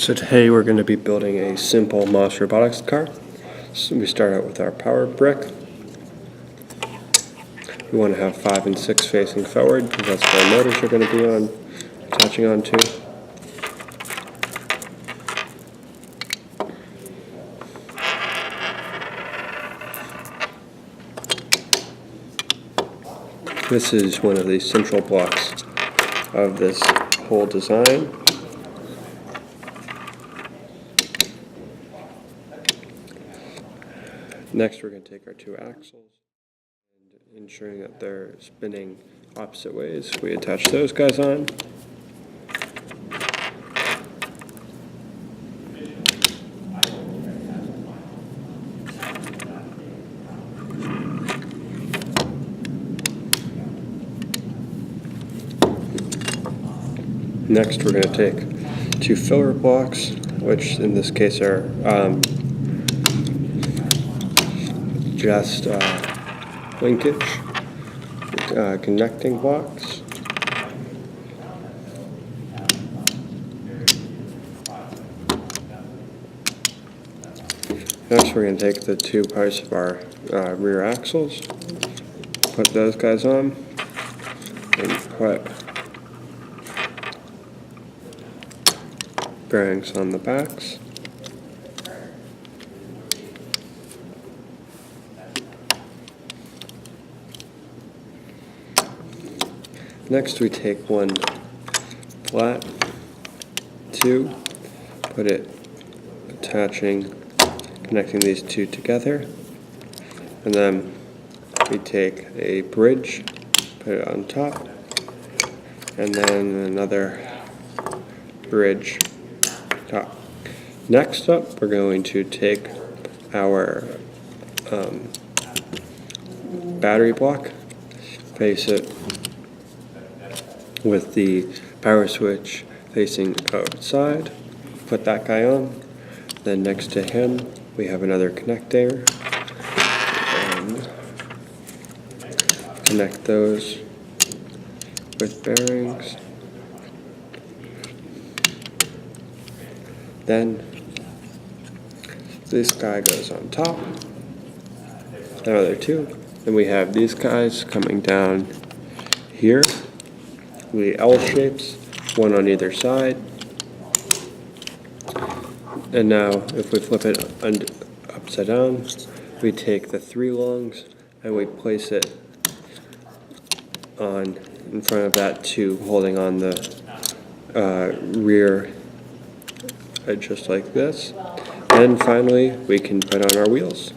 So today we're going to be building a simple Moss Robotics car. So we start out with our power brick. We want to have 5 and 6 facing forward because that's where our motors are going to be attaching onto. This is one of the central blocks of this whole design. Next, we're going to take our 2 axles, and ensuring that they're spinning opposite ways, we attach those guys on. Next, we're going to take 2 filler blocks, which in this case are just linkage connecting blocks. Next, we're going to take the 2 parts of our rear axles, put those guys on, and put bearings on the backs. Next, we take one flat 2, put it connecting these 2 together, and then we take a bridge, put it on top, and then another bridge top. Next up, we're going to take our battery block, place it with the power switch facing outside, put that guy on. Then next to him we have another connector, and connect those with bearings. Then this guy goes on top, another 2. Then we have these guys coming down here. The L shapes, one on either side. And now, if we flip it upside down, we take the 3 longs and we place it in front of that 2, holding on the rear just like this. And finally, we can put on our wheels.